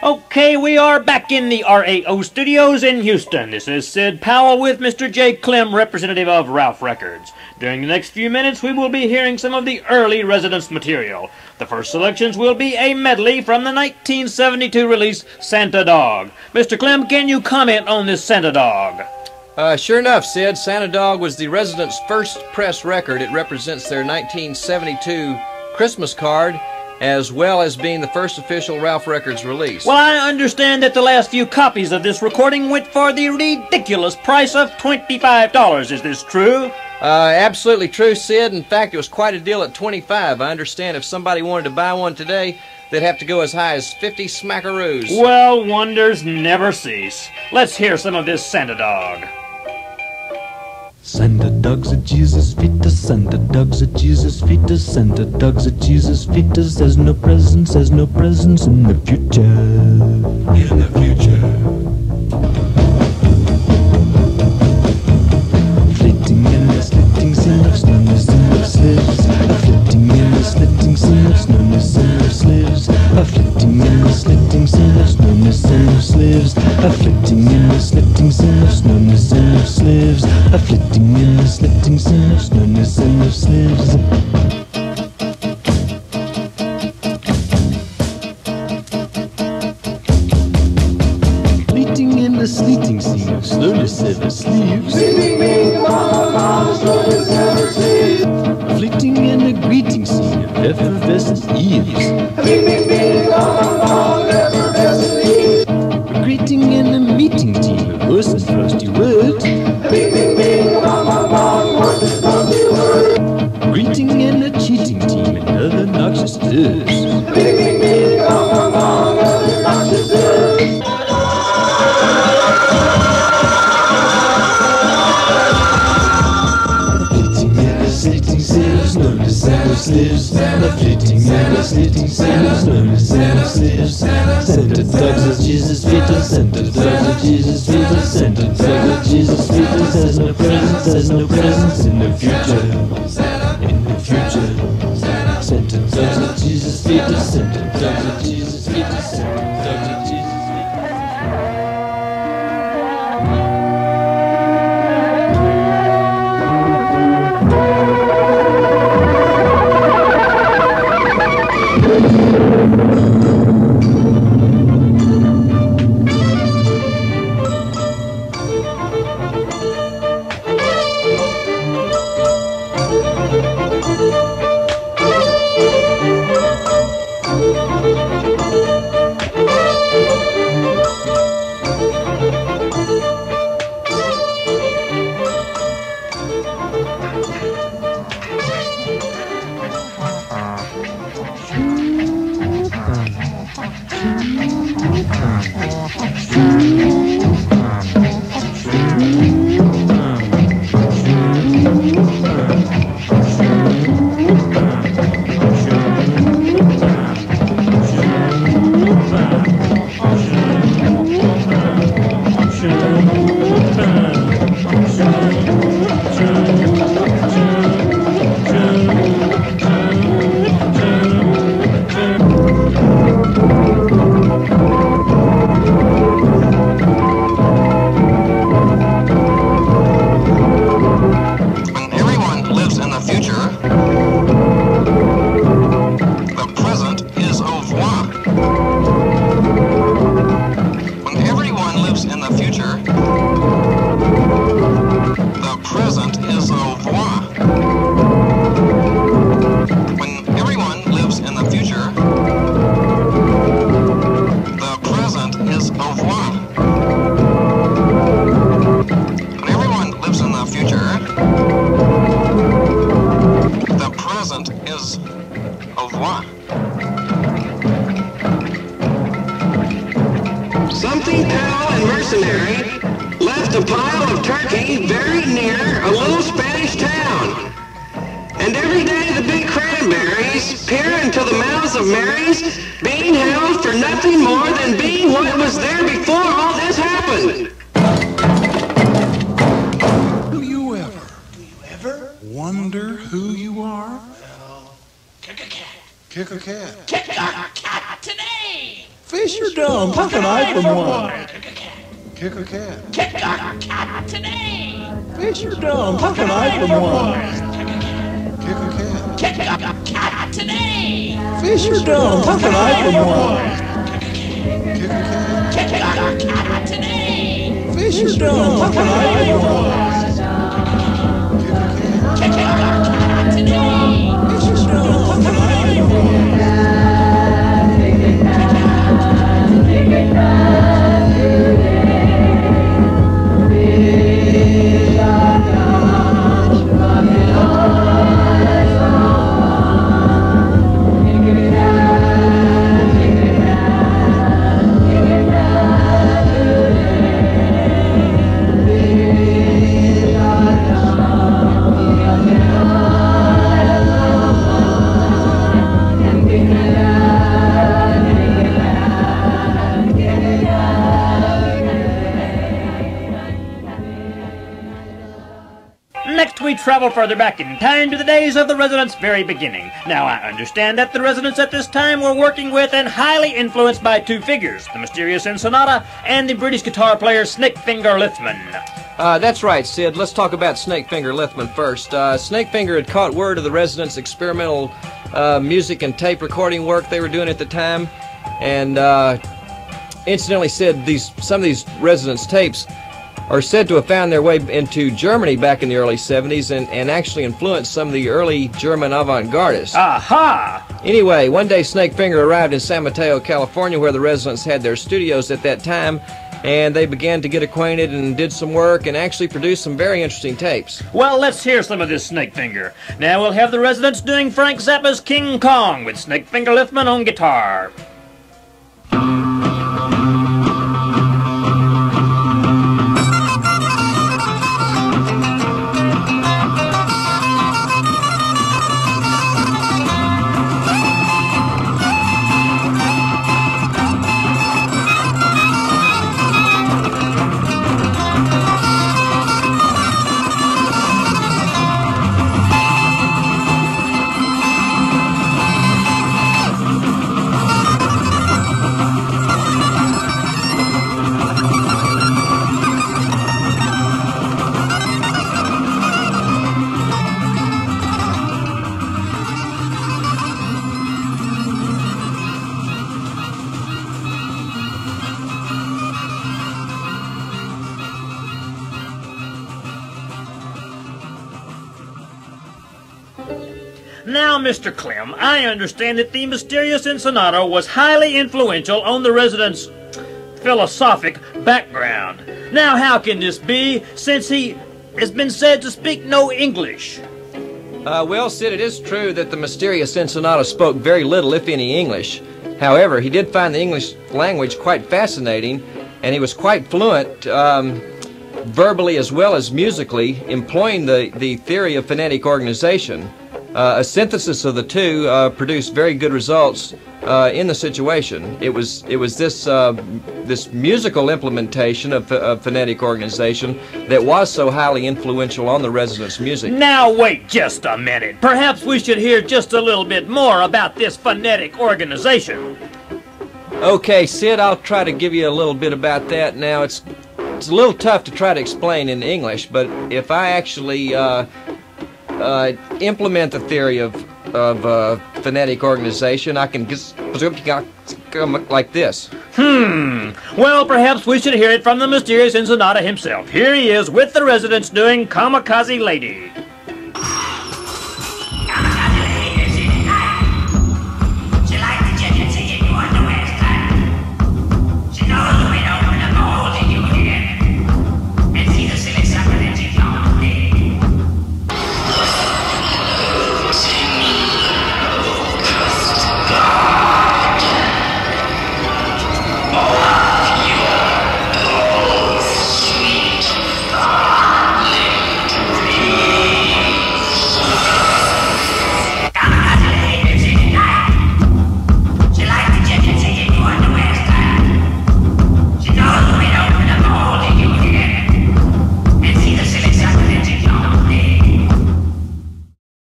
Okay, we are back in the RAO studios in Houston. This is Sid Powell with Mr. J. Clem, representative of Ralph Records. During the next few minutes, we will be hearing some of the early Residents material. The first selections will be a medley from the 1972 release, Santa Dog. Mr. Clem, can you comment on this Santa Dog? Sure enough, Sid. Santa Dog was the Residents' first press record. It represents their 1972 Christmas card, as well as being the first official Ralph Records release. Well, I understand that the last few copies of this recording went for the ridiculous price of $25. Is this true? Absolutely true, Sid. In fact, it was quite a deal at $25. I understand if somebody wanted to buy one today, they'd have to go as high as 50 smackaroos. Well, wonders never cease. Let's hear some of this Santa Dog. Santa dogs at Jesus' feet, Santa dogs at Jesus' feet, Santa dogs at Jesus' feet. There's no presents in the future. In the future. Flitting in the slitting sin of snowness in the slips. Flitting in the slitting sin of snowness in the slips. Flitting in the slitting sin of snowness in the slips. Flitting in the slitting sin of snowness in the slips. Flitting in the slitting sin of snowness in the slips. Fleeting in the sleeting scene of slowness ever sleeps. Fleeting in the greeting scene of effervescent eves. Greeting in the meeting team of worse and frosty words. Greeting in the cheating team and other noxious herbs. Slips, flitting and a slitting Santa, slowly Santa slips. Santa dogs at Jesus' feet, Santa dogs at Jesus' feet, Santa dogs at Jesus' feet. There's no presents in the future. In the future. Santa dogs at Jesus' feet, Santa dogs at Jesus' feet, Santa dogs at Jesus' feet. Fish are dumb. How can I from one? Kick a cat. Kick a cat today. Fish are dumb. How can I from one? Kick a cat. Kick a cat today. Fish are dumb. How can I from one? Kick a cat. Kick a cat today. Fish are dumb. How can I from one? Kick a cat today. Fish are dumb. How can I from one? Next, we travel further back in time to the days of the Residents' very beginning. Now, I understand that the Residents at this time were working with and highly influenced by two figures, the mysterious Ensenada and the British guitar player Snakefinger Lithman. That's right, Sid. Let's talk about Snakefinger Lithman first. Snakefinger had caught word of the Residents' experimental music and tape recording work they were doing at the time, and incidentally said some of these Residents' tapes are said to have found their way into Germany back in the early 70s and actually influenced some of the early German avant-gardists. Aha! Anyway, one day Snakefinger arrived in San Mateo, California, where the Residents had their studios at that time, and they began to get acquainted and did some work and actually produced some very interesting tapes. Well, let's hear some of this Snakefinger. Now we'll have the Residents doing Frank Zappa's King Kong with Snakefinger Lithman on guitar. Now, Mr. Clem, I understand that the mysterious Ensenada was highly influential on the Residents' philosophic background. Now, how can this be, since he has been said to speak no English? Well, Sid, it is true that the mysterious Ensenada spoke very little, if any, English. However, he did find the English language quite fascinating, and he was quite fluent, verbally as well as musically, employing the theory of phonetic organization. A synthesis of the two produced very good results in the situation. It was this musical implementation of phonetic organization that was so highly influential on the Residents' music. Now wait just a minute. Perhaps we should hear just a little bit more about this phonetic organization. Okay, Sid, I'll try to give you a little bit about that. Now, it's a little tough to try to explain in English, but if I actually implement the theory of phonetic organization, I can just like this. Well, perhaps we should hear it from the mysterious Ensenada himself. Here he is with the Residents doing Kamikaze Lady.